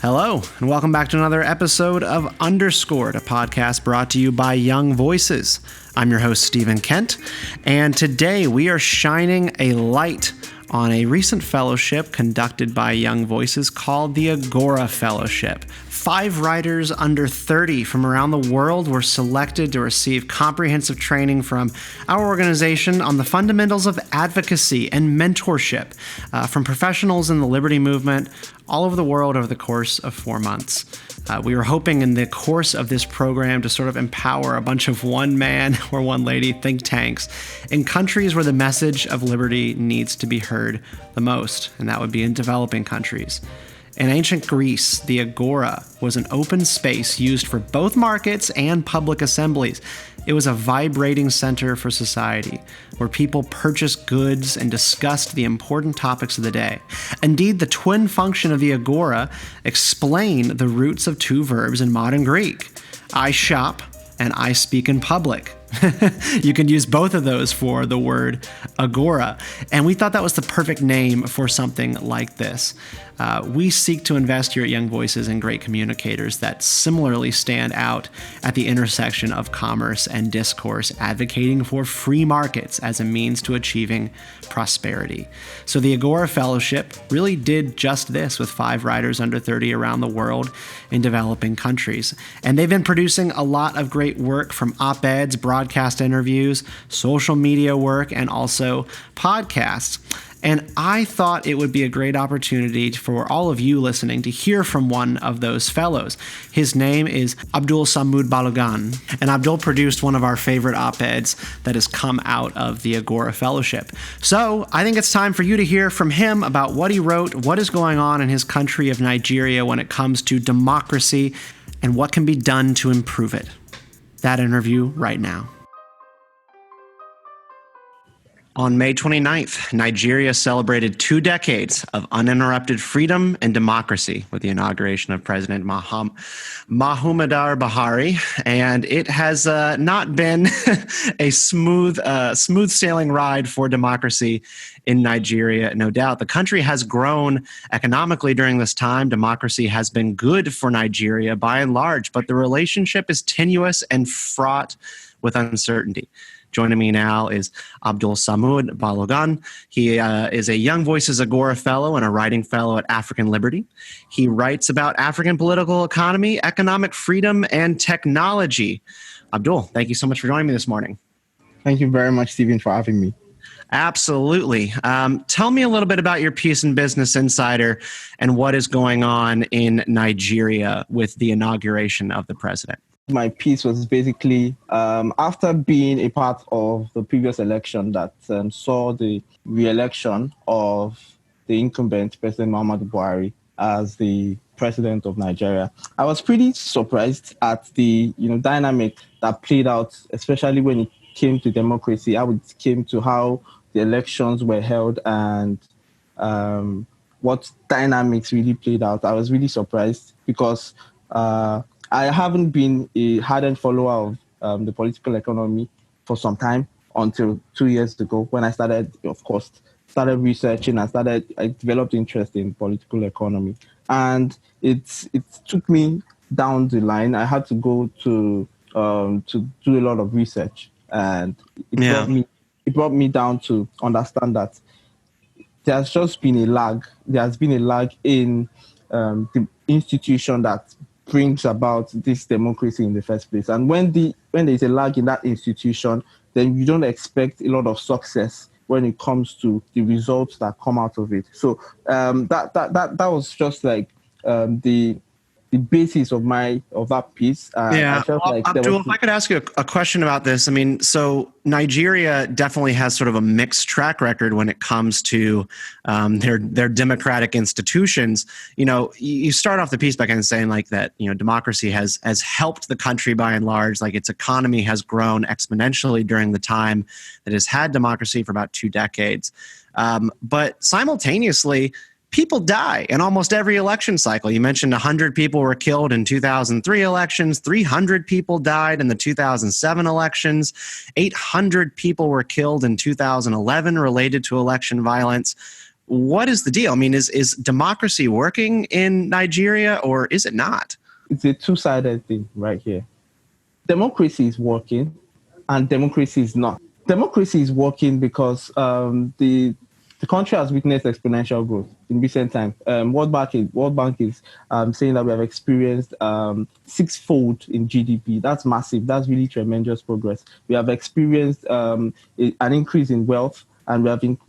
Hello, and welcome back to another episode of Underscored, a podcast brought to you by Young Voices. I'm your host, Stephen Kent, and today we are shining a light on a recent fellowship conducted by Young Voices called the Agora Fellowship. 5 writers under 30 from around the world were selected to receive comprehensive training from our organization on the fundamentals of advocacy and mentorship from professionals in the Liberty movement all over the world over the course of 4 months. We were hoping in the course of this program to sort of empower a bunch of one man or one lady think tanks in countries where the message of liberty needs to be heard the most, and that would be in developing countries. In ancient Greece, the Agora was an open space used for both markets and public assemblies. It was a vibrating center for society, where people purchased goods and discussed the important topics of the day. Indeed, the twin function of the Agora explained the roots of 2 verbs in modern Greek. I shop and I speak in public. You can use both of those for the word Agora. And we thought that was the perfect name for something like this. We seek to invest here at Young Voices in great communicators that similarly stand out at the intersection of commerce and discourse, advocating for free markets as a means to achieving prosperity. So the Agora Fellowship really did just this with 5 writers under 30 around the world in developing countries. And they've been producing a lot of great work, from op-eds, broadcast interviews, social media work, and also podcasts. And I thought it would be a great opportunity for all of you listening to hear from one of those fellows. His name is Abdulsamod Balogun, and Abdul produced one of our favorite op-eds that has come out of the Agora Fellowship. So I think it's time for you to hear from him about what he wrote, what is going on in his country of Nigeria when it comes to democracy, and what can be done to improve it. That interview right now. On May 29th, Nigeria celebrated 2 decades of uninterrupted freedom and democracy with the inauguration of President Muhammadu Buhari, and it has not been a smooth sailing ride for democracy in Nigeria, no doubt. The country has grown economically during this time. Democracy has been good for Nigeria by and large, but the relationship is tenuous and fraught with uncertainty. Joining me now is Abdulsamod Balogun. He is a Young Voices Agora Fellow and a Writing Fellow at African Liberty. He writes about African political economy, economic freedom, and technology. Abdul, thank you so much for joining me this morning. Thank you very much, Stephen, for having me. Absolutely. Tell me a little bit about your piece in Business Insider and what is going on in Nigeria with the inauguration of the president. My piece was basically after being a part of the previous election that saw the re-election of the incumbent President Muhammadu Buhari as the president of Nigeria. I was pretty surprised at the dynamic that played out, especially when it came to democracy, how it came to how the elections were held and what dynamics really played out. I was really surprised because I haven't been a hardened follower of the political economy for some time until 2 years ago when I started researching. I developed interest in political economy, and it took me down the line. I had to go to do a lot of research, and it brought me down to understand that there's just been a lag. There has been a lag in the institution that brings about this democracy in the first place. And when there's a lag in that institution, then you don't expect a lot of success when it comes to the results that come out of it. So that was just like the basis of that piece. I felt like Abdul, if I could ask you a question about this. I mean, so Nigeria definitely has sort of a mixed track record when it comes to their democratic institutions. You start off the piece by kind of saying like that, democracy has helped the country by and large, like its economy has grown exponentially during the time that has had democracy for about 2 decades. But simultaneously, people die in almost every election cycle. You mentioned 100 people were killed in 2003 elections, 300 people died in the 2007 elections, 800 people were killed in 2011 related to election violence. what is the deal? I mean, is democracy working in Nigeria or is it not? It's a two-sided thing right here. Democracy is working and democracy is not. Democracy is working because the country has witnessed exponential growth in recent times. World Bank is saying that we have experienced sixfold in GDP. That's massive. That's really tremendous progress. We have experienced an increase in wealth, and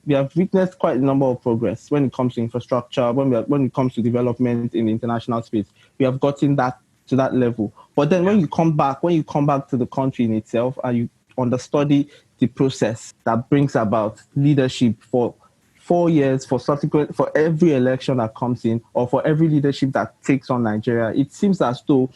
we have witnessed quite a number of progress when it comes to infrastructure, when it comes to development in the international space. We have gotten that to that level. But then when you come back to the country in itself and you understudy the process that brings about leadership for 4 years, for every election that comes in, or for every leadership that takes on Nigeria, it seems as though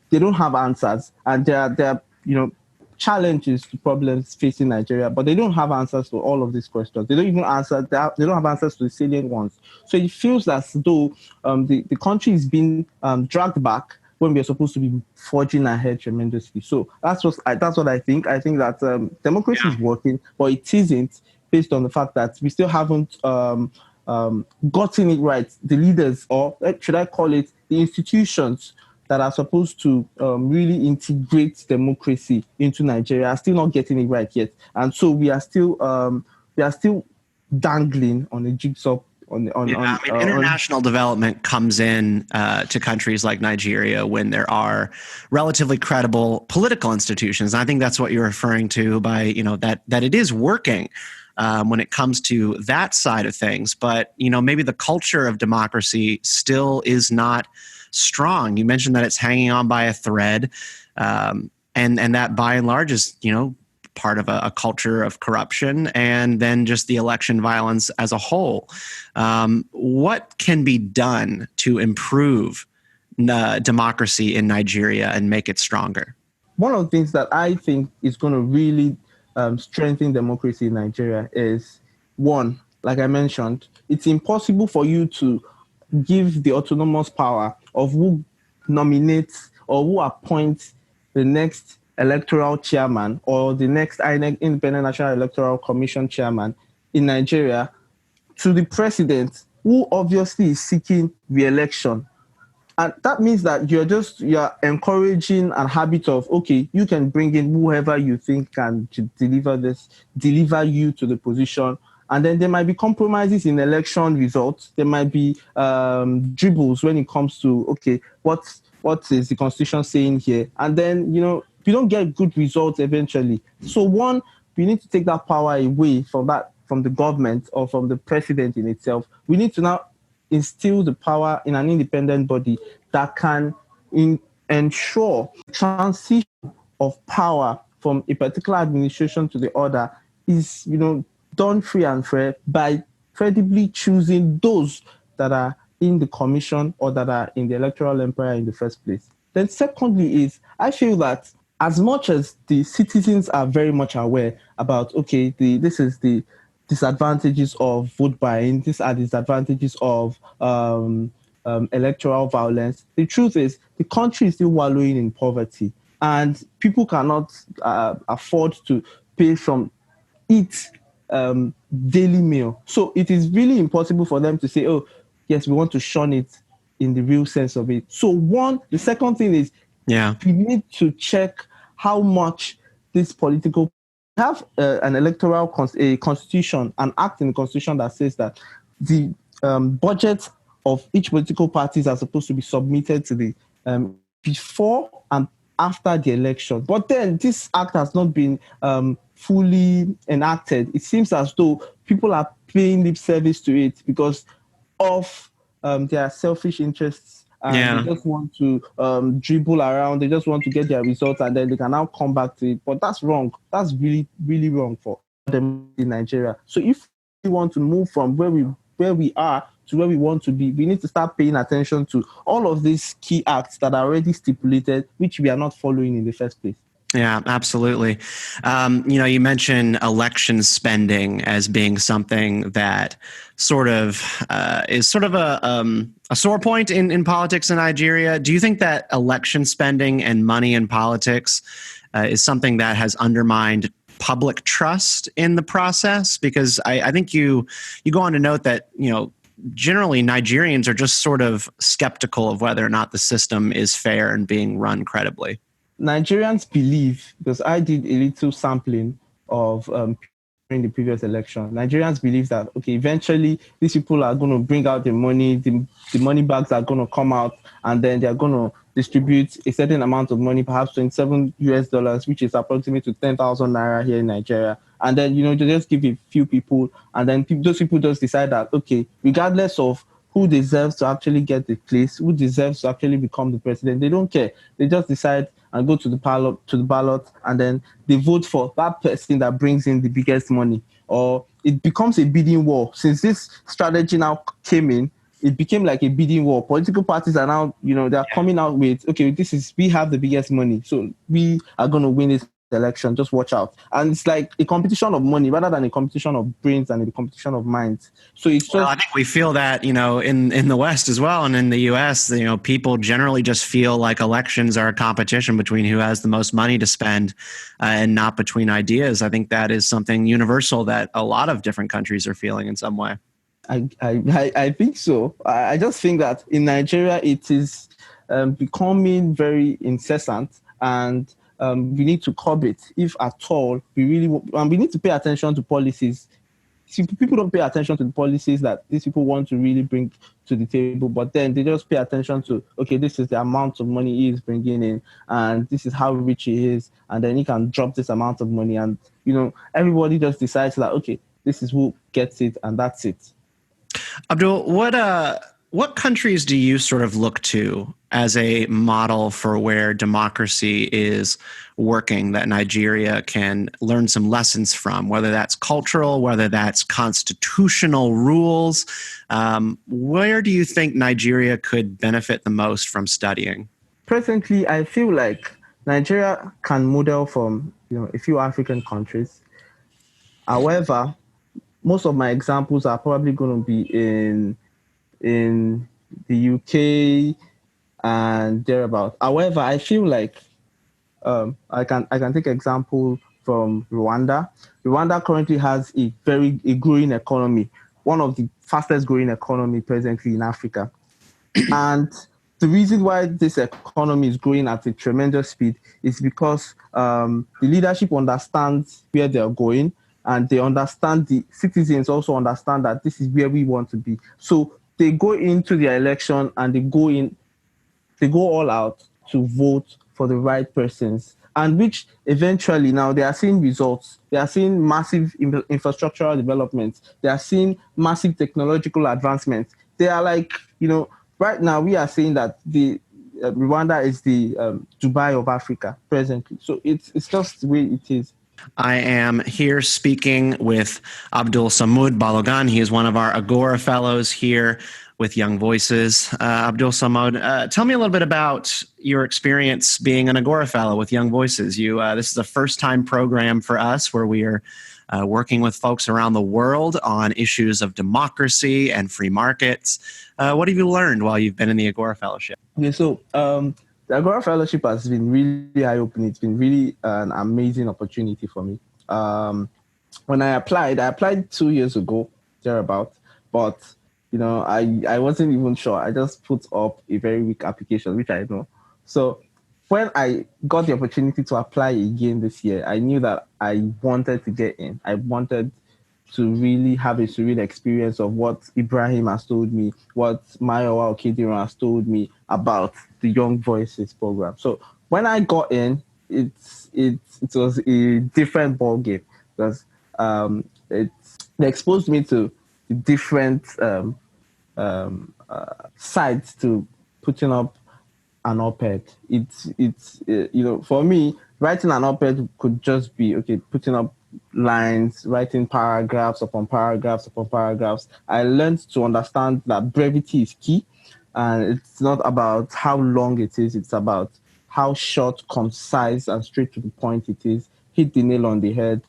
they don't have answers, and there are challenges to problems facing Nigeria, but they don't have answers to all of these questions. They don't have answers to the salient ones. So it feels as though the country is being dragged back when we are supposed to be forging ahead tremendously. So that's what I think. I think that democracy is working, but it isn't, based on the fact that we still haven't gotten it right. The leaders, or should I call it the institutions that are supposed to really integrate democracy into Nigeria, are still not getting it right yet. And so we are still dangling on a jigsaw. International development comes in to countries like Nigeria when there are relatively credible political institutions. And I think that's what you're referring to by, that it is working when it comes to that side of things. But, maybe the culture of democracy still is not strong. You mentioned that it's hanging on by a thread, and that by and large is, part of a culture of corruption, and then just the election violence as a whole. What can be done to improve democracy in Nigeria and make it stronger? One of the things that I think is going to really strengthen democracy in Nigeria is, one, like I mentioned, it's impossible for you to give the autonomous power of who nominates or who appoints the next electoral chairman or the next INEC, Independent National Electoral Commission chairman in Nigeria to the president, who obviously is seeking re-election. And that means that you're encouraging a habit of, okay, you can bring in whoever you think can deliver you to the position. And then there might be compromises in election results. There might be dribbles when it comes to, okay, what is the Constitution saying here? And then, you don't get good results eventually. So one, we need to take that power away from the government or from the president in itself. We need to now instill the power in an independent body that can ensure transition of power from a particular administration to the other is, done free and fair by credibly choosing those that are in the commission or that are in the electoral empire in the first place. Then secondly is, I feel that as much as the citizens are very much aware about, okay, this is the disadvantages of vote buying, these are the disadvantages of electoral violence, the truth is the country is still wallowing in poverty, and people cannot afford to pay from each daily meal. So it is really impossible for them to say, oh, yes, we want to shun it in the real sense of it. So the second thing is, we need to check how much this political have an electoral constitution, an act in the constitution that says that the budget of each political parties are supposed to be submitted to the before and after the election. But then this act has not been fully enacted. It seems as though people are paying lip service to it because of their selfish interests. They just want to dribble around. They just want to get their results, and then they can now come back to it. But that's wrong. That's really, really wrong for them in Nigeria. So if we want to move from where we are to where we want to be, we need to start paying attention to all of these key acts that are already stipulated, which we are not following in the first place. Yeah, absolutely. You mentioned election spending as being something that sort of is sort of a sore point in politics in Nigeria. Do you think that election spending and money in politics is something that has undermined public trust in the process? Because I think you go on to note that, generally Nigerians are just sort of skeptical of whether or not the system is fair and being run credibly. Nigerians believe, because I did a little sampling of during the previous election, Nigerians believe that, okay, eventually these people are going to bring out the money, the money bags are going to come out, and then they're going to distribute a certain amount of money, perhaps $27, which is approximately to 10,000 naira here in Nigeria. And then, they just give a few people, and then those people just decide that, okay, regardless of who deserves to actually get the place, who deserves to actually become the president, they don't care. They just decide and go to the ballot, and then they vote for that person that brings in the biggest money. Or it becomes a bidding war. Since this strategy now came in, it became like a bidding war. Political parties are now, they're coming out with, okay, we have the biggest money, so we are going to win this election, just watch out. And it's like a competition of money rather than a competition of brains and a competition of minds. So it's just, I think we feel that, in the West as well, and in the US, people generally just feel like elections are a competition between who has the most money to spend, and not between ideas. I think that is something universal that a lot of different countries are feeling in some way. I think so. I just think that in Nigeria it is becoming very incessant, and we need to curb it, if at all we really. And we need to pay attention to policies. See, people don't pay attention to the policies that these people want to really bring to the table, but then they just pay attention to, okay, this is the amount of money he is bringing in, and this is how rich he is, and then he can drop this amount of money, and everybody just decides that, okay, this is who gets it, and that's it. Abdul, what countries do you sort of look to as a model for where democracy is working, that Nigeria can learn some lessons from, whether that's cultural, whether that's constitutional rules? Where do you think Nigeria could benefit the most from studying? Presently, I feel like Nigeria can model from a few African countries. However, most of my examples are probably going to be in the UK and thereabout. However, I feel like I can take example from Rwanda. Rwanda currently has a growing economy, one of the fastest growing economy presently in Africa. And the reason why this economy is growing at a tremendous speed is because the leadership understands where they're going, and they understand, the citizens also understand that this is where we want to be. So they go into the election and they go all out to vote for the right persons, and which eventually now they are seeing results. They are seeing massive infrastructural developments. They are seeing massive technological advancements. They are like, right now we are saying that the Rwanda is the Dubai of Africa presently. So it's just the way it is. I am here speaking with Abdulsamod Balogun. He is one of our Agora fellows here with Young Voices. Abdulsamod, tell me a little bit about your experience being an Agora fellow with Young Voices. This is a first-time program for us where we are working with folks around the world on issues of democracy and free markets. What have you learned while you've been in the Agora Fellowship? Okay, so the Agora Fellowship has been really eye-opening. It's been really an amazing opportunity for me. When I applied 2 years ago, thereabout, but I wasn't even sure. I just put up a very weak application, which I know. So when I got the opportunity to apply again this year, I knew that I wanted to get in. I wanted to really have a surreal experience of what Ibrahim has told me, what Mayowa Okediran has told me about the Young Voices program. So when I got in, it was a different ball game, because they exposed me to different sides to putting up an op-ed. It's for me, writing an op-ed could just be, okay, putting up lines, writing paragraphs upon paragraphs upon paragraphs. I learned to understand that brevity is key, and it's not about how long it is, it's about how short, concise, and straight to the point it is. Hit the nail on the head,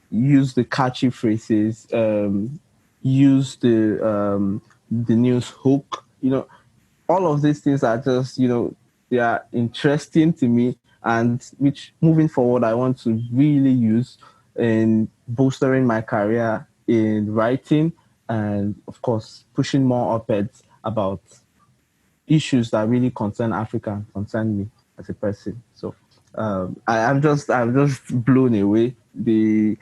use the catchy phrases, use the news hook. All of these things are just, they are interesting to me, and which moving forward I want to really use in bolstering my career in writing and, of course, pushing more op-eds about issues that really concern Africa and concern me as a person. So I'm just blown away. The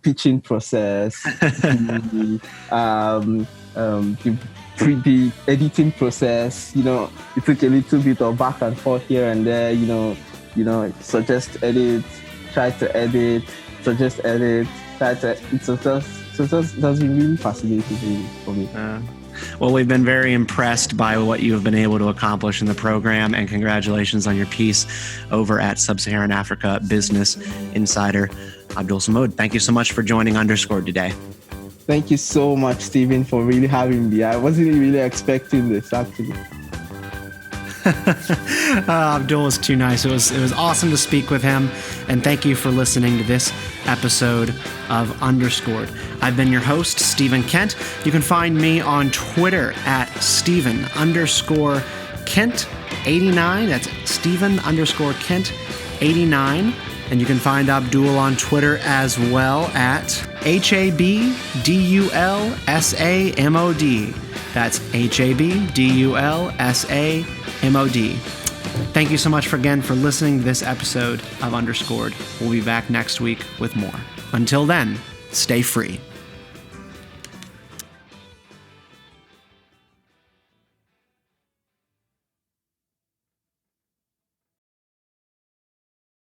pitching process, the editing process. It took a little bit of back and forth here and there. Suggest edit, try to edit, suggest edit, try to. It has been really fascinating for me. Well, we've been very impressed by what you have been able to accomplish in the program, and congratulations on your piece over at Sub-Saharan Africa Business Insider. Abdulsamod, thank you so much for joining Underscored today. Thank you so much, Stephen, for really having me. I wasn't really expecting this, actually. Abdul was too nice. It was awesome to speak with him, and thank you for listening to this episode of Underscored. I've been your host, Stephen Kent. You can find me on Twitter at Stephen_Kent89. That's Stephen_Kent89. And you can find Abdul on Twitter as well at HABDULSAMOD. That's HABDULSAMOD. Thank you so much again for listening to this episode of Underscored. We'll be back next week with more. Until then, stay free.